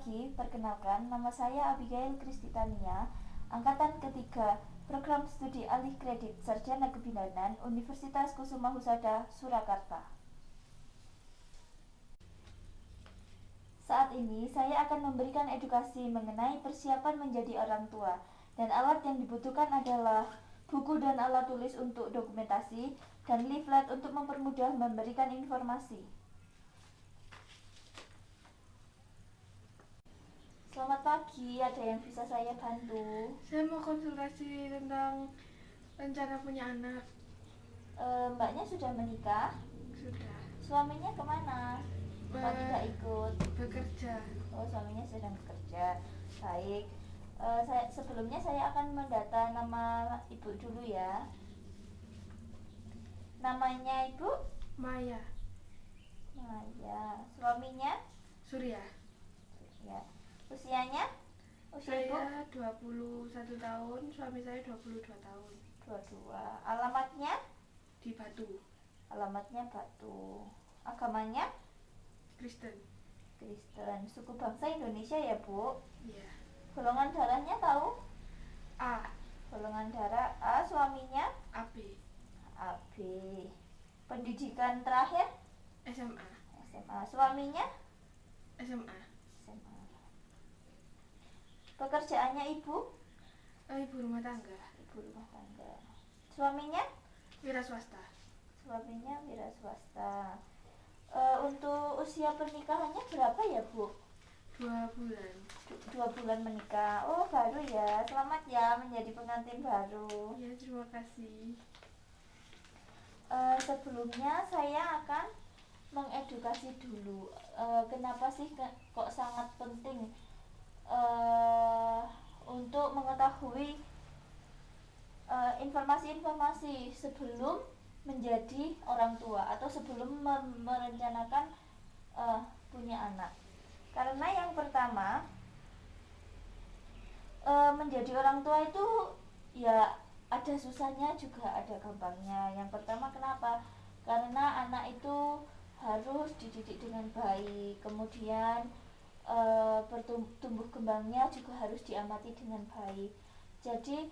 pagi, perkenalkan nama saya Abigail Kristitania, angkatan ketiga, program studi alih kredit Sarjana Kebidanan Universitas Kusuma Husada, Surakarta. Saat ini saya akan memberikan edukasi mengenai persiapan menjadi orang tua, dan alat yang dibutuhkan adalah buku dan alat tulis untuk dokumentasi, dan leaflet untuk mempermudah memberikan informasi. Selamat pagi, ada yang bisa saya bantu? Saya mau konsultasi tentang rencana punya anak. Mbaknya sudah menikah? Sudah. Suaminya kemana? Kok tidak ikut? Bekerja. Oh, suaminya sedang bekerja. Baik. Sebelumnya saya akan mendata nama ibu dulu ya. Namanya ibu? Maya. Maya. Suaminya? Surya. Ya. Usianya? Usia ibu? Saya 21 tahun, suami saya 22 tahun. 22. Alamatnya? Di Batu. Alamatnya Batu. Agamanya? Kristen. Kristen. Suku bangsa Indonesia ya, Bu? Iya. Golongan darahnya tahu? A. Golongan darah A. Suaminya? AB. AB. Pendidikan terakhir? SMA. SMA. Suaminya? SMA. SMA. Pekerjaannya ibu? Ibu rumah tangga. Ibu rumah tangga. Suaminya? Wira swasta. Suaminya wira swasta. Untuk usia pernikahannya berapa ya, Bu? 2 bulan. 2 bulan menikah. Oh, baru ya. Selamat ya menjadi pengantin baru. Ya, terima kasih. Sebelumnya saya akan mengedukasi dulu. Kenapa sih kok sangat penting untuk mengetahui informasi-informasi sebelum menjadi orang tua atau sebelum merencanakan punya anak. Karena yang pertama, menjadi orang tua itu ya ada susahnya juga ada gampangnya. Yang pertama kenapa? Karena anak itu harus dididik dengan baik, kemudian tumbuh kembangnya juga harus diamati dengan baik. Jadi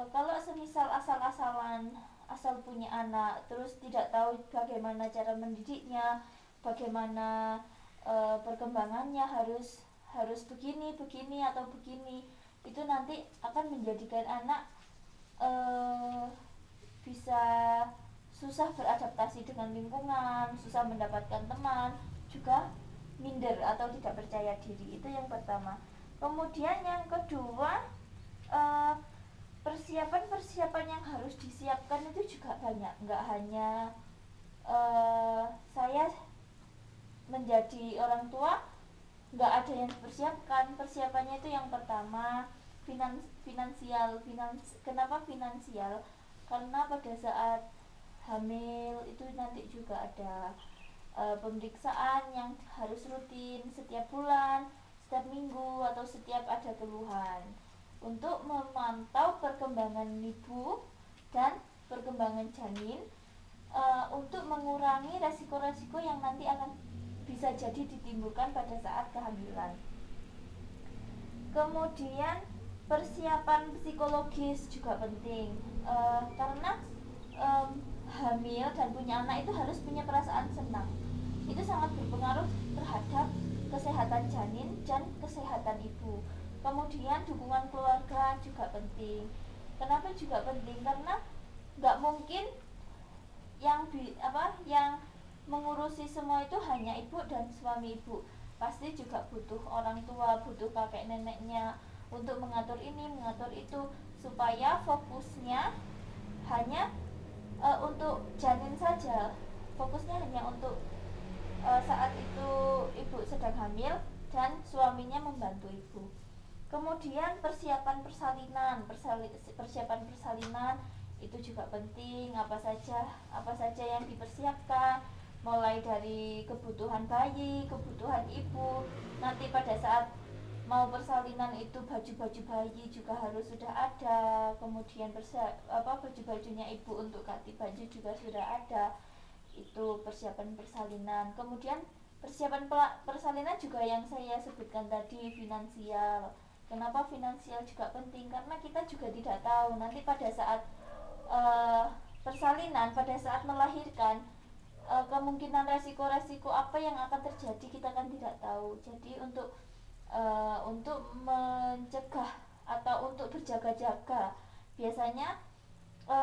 kalau semisal asal punya anak terus tidak tahu bagaimana cara mendidiknya, bagaimana perkembangannya harus begini atau begini, itu nanti akan menjadikan anak bisa susah beradaptasi dengan lingkungan, susah mendapatkan teman, juga minder atau tidak percaya diri. Itu yang pertama. Kemudian yang kedua, persiapan yang harus disiapkan itu juga banyak. Nggak hanya saya menjadi orang tua nggak ada yang dipersiapkan. Persiapannya itu yang pertama finansial. Kenapa finansial? Karena pada saat hamil itu nanti juga ada pemeriksaan yang harus rutin setiap bulan, setiap minggu, atau setiap ada keluhan, untuk memantau perkembangan ibu dan perkembangan janin, untuk mengurangi resiko-resiko yang nanti akan bisa jadi ditimbulkan pada saat kehamilan. Kemudian persiapan psikologis juga penting, karena hamil dan punya anak itu harus punya perasaan senang. Itu sangat berpengaruh terhadap kesehatan janin dan kesehatan ibu. Kemudian dukungan keluarga juga penting. Kenapa juga penting? Karena nggak mungkin yang mengurusi semua itu hanya ibu dan suami ibu. Pasti juga butuh orang tua, butuh kakek neneknya untuk mengatur ini, mengatur itu, supaya fokusnya hanya untuk janin saja. Fokusnya hanya untuk saat itu ibu sedang hamil dan suaminya membantu ibu. Kemudian persiapan persalinan itu juga penting. Apa saja yang dipersiapkan, mulai dari kebutuhan bayi, kebutuhan ibu. Nanti pada saat mau persalinan itu baju-baju bayi juga harus sudah ada. Kemudian baju-bajunya ibu untuk ganti baju juga sudah ada. Itu persiapan persalinan. Kemudian Persiapan persalinan juga yang saya sebutkan tadi, finansial. Kenapa finansial juga penting? Karena kita juga tidak tahu nanti pada saat persalinan, pada saat melahirkan, kemungkinan resiko-resiko apa yang akan terjadi kita kan tidak tahu. Jadi untuk mencegah atau untuk berjaga-jaga, biasanya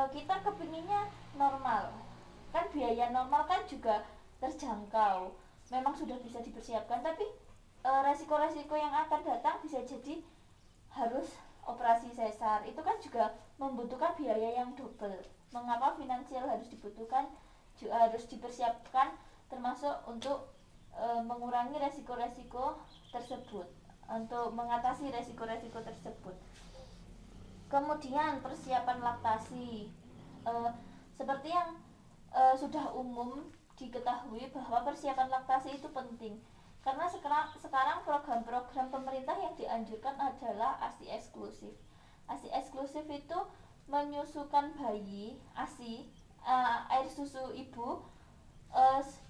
kita kepinginnya normal, kan biaya normal kan juga terjangkau, memang sudah bisa dipersiapkan, tapi resiko-resiko yang akan datang bisa jadi harus operasi sesar, itu kan juga membutuhkan biaya yang double. Mengapa finansial harus dibutuhkan, juga harus dipersiapkan, termasuk untuk mengurangi resiko-resiko tersebut, untuk mengatasi resiko-resiko tersebut. Kemudian persiapan laktasi, seperti yang sudah umum diketahui bahwa persiapan laktasi itu penting, karena sekarang program-program pemerintah yang dianjurkan adalah ASI eksklusif. ASI eksklusif itu menyusukan bayi ASI, air susu ibu,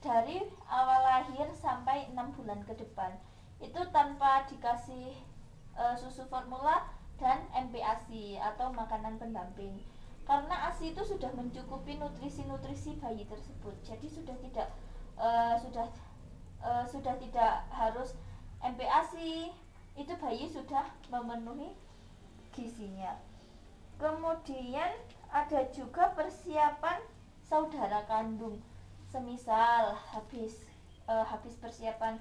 dari awal lahir sampai 6 bulan ke depan, itu tanpa dikasih susu formula dan MPASI atau makanan pendamping, karena ASI itu sudah mencukupi nutrisi-nutrisi bayi tersebut, jadi sudah tidak harus MPASI, itu bayi sudah memenuhi gizinya. Kemudian ada juga persiapan saudara kandung, semisal habis persiapan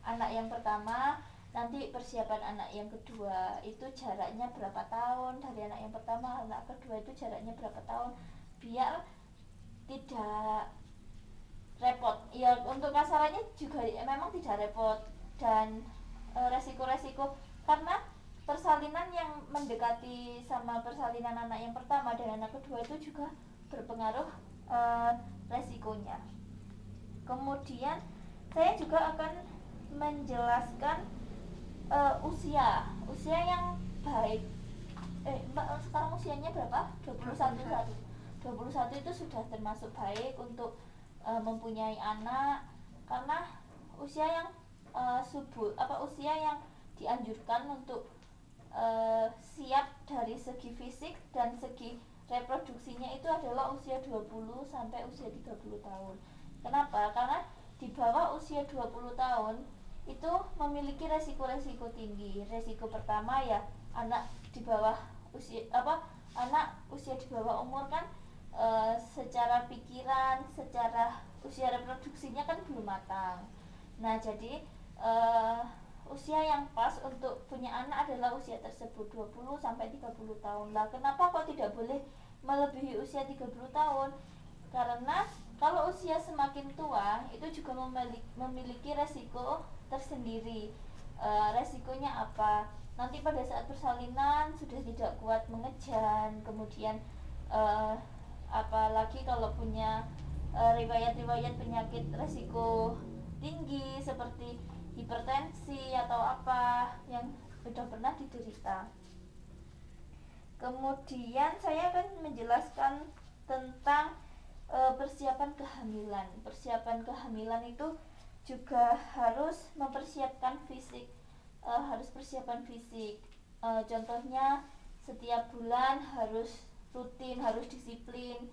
anak yang pertama, nanti persiapan anak yang kedua, itu jaraknya berapa tahun dari anak yang pertama anak kedua, itu jaraknya berapa tahun, biar tidak repot ya. Untuk kasarannya juga memang tidak repot, dan resiko-resiko, karena persalinan yang mendekati sama persalinan anak yang pertama dan anak kedua itu juga berpengaruh resikonya. Kemudian saya juga akan menjelaskan usia yang baik. Mbak sekarang usianya berapa? 21 itu sudah termasuk baik untuk mempunyai anak, karena usia yang usia yang dianjurkan untuk siap dari segi fisik dan segi reproduksinya itu adalah usia 20 sampai usia 30 tahun. Kenapa? Karena di bawah usia 20 tahun itu memiliki resiko-resiko tinggi. Resiko pertama ya anak di bawah usia di bawah umur kan secara pikiran, secara usia reproduksinya kan belum matang. Nah, jadi usia yang pas untuk punya anak adalah usia tersebut, 20 sampai 30 tahun. Lah, kenapa kok tidak boleh melebihi usia 30 tahun? Karena kalau usia semakin tua itu juga memiliki resiko tersendiri. Resikonya apa? Nanti pada saat persalinan sudah tidak kuat mengejan, kemudian apalagi kalau punya riwayat-riwayat penyakit resiko tinggi seperti hipertensi atau apa yang sudah pernah diderita. Kemudian saya akan menjelaskan tentang persiapan kehamilan. Persiapan kehamilan itu juga harus mempersiapkan fisik, harus persiapan fisik. Contohnya setiap bulan harus rutin, harus disiplin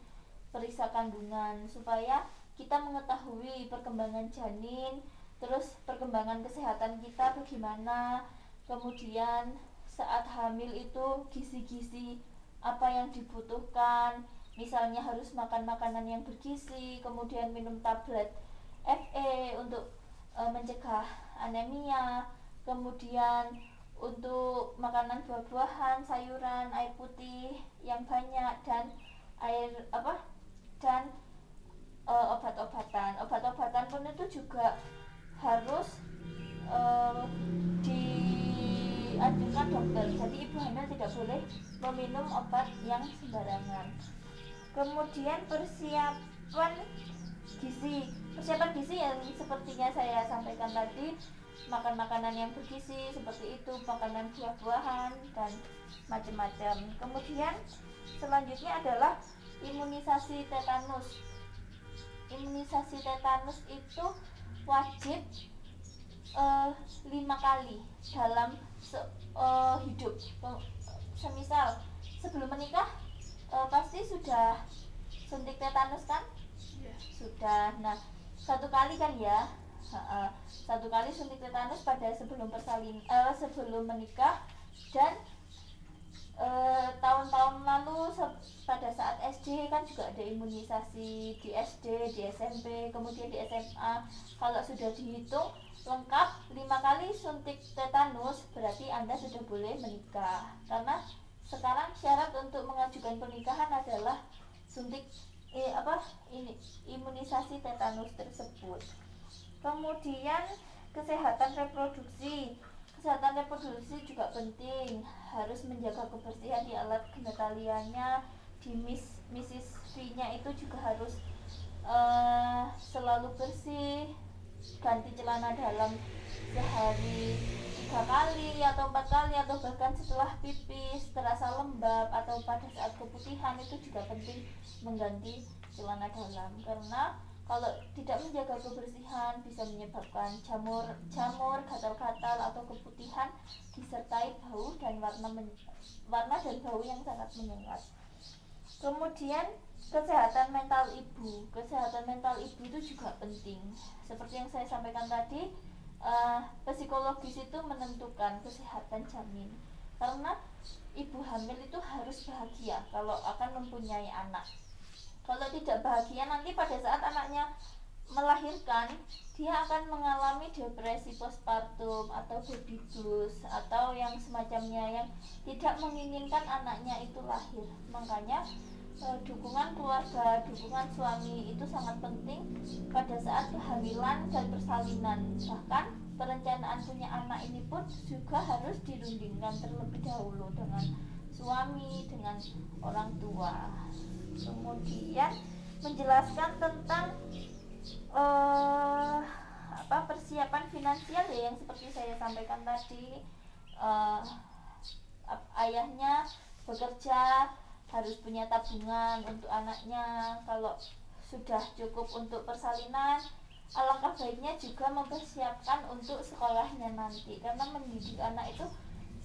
periksa kandungan supaya kita mengetahui perkembangan janin, terus perkembangan kesehatan kita bagaimana, kemudian saat hamil itu gizi-gizi apa yang dibutuhkan, misalnya harus makan makanan yang bergizi, kemudian minum tablet Fe untuk mencegah anemia, kemudian untuk makanan buah-buahan, sayuran, air putih yang banyak, dan obat-obatan pun itu juga harus dianjurkan dokter. Jadi ibu hamil tidak boleh meminum obat yang sembarangan. Kemudian persiapan gizi yang sepertinya saya sampaikan tadi, makan makanan yang bergizi seperti itu, makanan buah-buahan dan macam-macam. Kemudian selanjutnya adalah imunisasi tetanus. Imunisasi tetanus itu wajib 5 kali dalam hidup. Semisal sebelum menikah pasti sudah suntik tetanus kan? Iya. Sudah. Nah, 1 kali kan ya. 1 kali suntik tetanus pada sebelum menikah. Dan tahun-tahun lalu pada saat SD kan juga ada imunisasi di SD, di SMP, kemudian di SMA. Kalau sudah dihitung lengkap 5 kali suntik tetanus, berarti Anda sudah boleh menikah. Karena sekarang syarat untuk mengajukan pernikahan adalah suntik imunisasi tetanus tersebut. Kemudian kesehatan reproduksi. Kesehatan reproduksi juga penting, harus menjaga kebersihan di alat genitalianya, di Mrs. V-nya itu juga harus selalu bersih, ganti celana dalam sehari 3 kali atau 4 kali, atau bahkan setelah pipis terasa lembab atau pada saat keputihan itu juga penting mengganti celana dalam, karena kalau tidak menjaga kebersihan bisa menyebabkan jamur, gatal-gatal atau keputihan disertai bau dan warna dan bau yang sangat menyengat. Kemudian kesehatan mental ibu. Kesehatan mental ibu itu juga penting. Seperti yang saya sampaikan tadi, psikologis itu menentukan kesehatan janin. Karena ibu hamil itu harus bahagia kalau akan mempunyai anak. Kalau tidak bahagia, nanti pada saat anaknya melahirkan, dia akan mengalami depresi postpartum atau baby blues atau yang semacamnya, yang tidak menginginkan anaknya itu lahir. Makanya dukungan keluarga, dukungan suami itu sangat penting pada saat kehamilan dan persalinan. Bahkan perencanaan punya anak ini pun juga harus dirundingkan terlebih dahulu dengan suami, dengan orang tua. Kemudian menjelaskan tentang persiapan finansial ya, yang seperti saya sampaikan tadi. Ayahnya bekerja, harus punya tabungan untuk anaknya. Kalau sudah cukup untuk persalinan, alangkah baiknya juga mempersiapkan untuk sekolahnya nanti, karena mendidik anak itu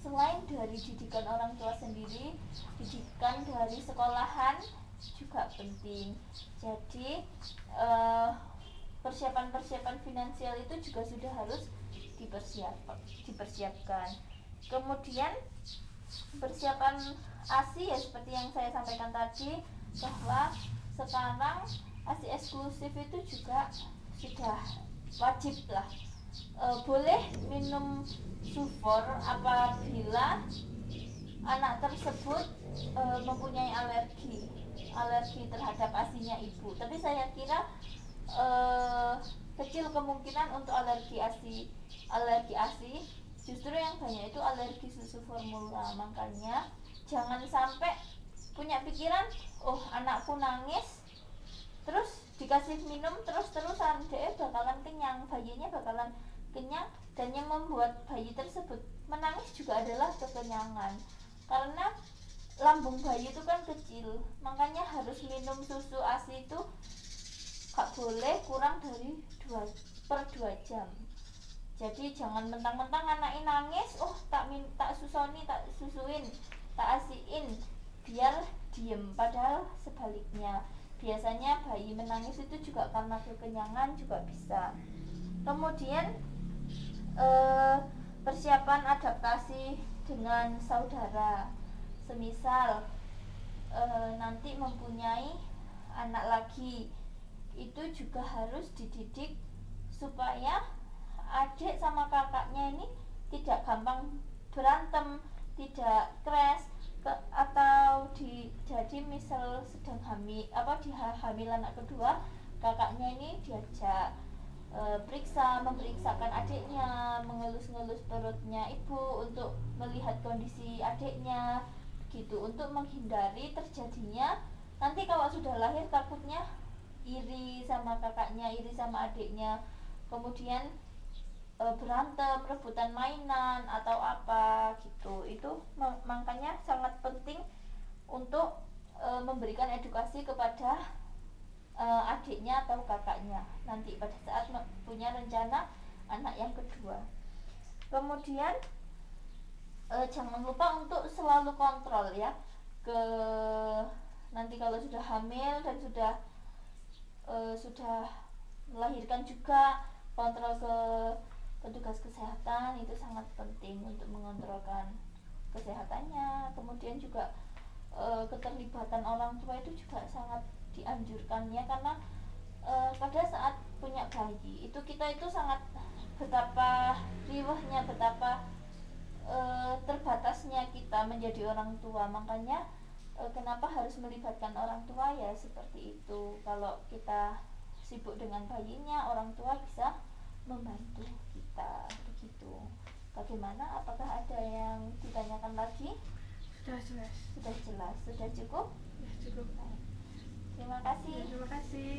selain dari didikan orang tua sendiri, didikan dari sekolahan juga penting. Jadi persiapan finansial itu juga sudah harus dipersiapkan. Kemudian persiapan ASI ya, seperti yang saya sampaikan tadi, bahwa sekarang ASI eksklusif itu juga sudah wajib lah. Boleh minum sufor apabila anak tersebut mempunyai alergi terhadap ASI-nya ibu. Tapi saya kira kecil kemungkinan untuk alergi ASI. Justru yang banyak itu alergi susu formula. Makanya jangan sampai punya pikiran, oh anakku nangis terus dikasih minum terus-terusan, dia bakalan kenyang, bayinya bakalan kenyang, dan yang membuat bayi tersebut menangis juga adalah kekenyangan. Karena lambung bayi itu kan kecil, makanya harus minum susu ASI itu gak boleh kurang dari 2 jam. Jadi jangan mentang-mentang anaknya nangis, oh tak susuin, tak asiin biar diem, padahal sebaliknya. Biasanya bayi menangis itu juga karena kekenyangan juga bisa. Kemudian persiapan adaptasi dengan saudara. Semisal nanti mempunyai anak lagi, itu juga harus dididik supaya adik sama kakaknya ini tidak gampang berantem, tidak crash, atau jadi misal sedang di hamil anak kedua, kakaknya ini diajak memeriksakan adiknya, mengelus-ngelus perutnya ibu untuk melihat kondisi adiknya gitu, untuk menghindari terjadinya nanti kalau sudah lahir takutnya iri sama kakaknya, iri sama adiknya, kemudian berantem, rebutan mainan atau apa gitu. Itu makanya sangat penting untuk memberikan edukasi kepada adiknya atau kakaknya nanti pada saat punya rencana anak yang kedua. Kemudian jangan lupa untuk selalu kontrol ya, ke nanti kalau sudah hamil dan sudah melahirkan juga, kontrol ke petugas kesehatan itu sangat penting untuk mengontrolkan kesehatannya. Kemudian juga keterlibatan orang tua itu juga sangat dianjurkan ya, karena pada saat punya bayi itu kita itu sangat betapa riwahnya, betapa terbatasnya kita menjadi orang tua. Makanya kenapa harus melibatkan orang tua ya seperti itu. Kalau kita sibuk dengan bayinya, orang tua bisa membantu kita begitu. Bagaimana? Apakah ada yang ditanyakan lagi? Sudah jelas. Sudah jelas, sudah cukup? Ya, cukup. Baik. Terima kasih. Terima kasih.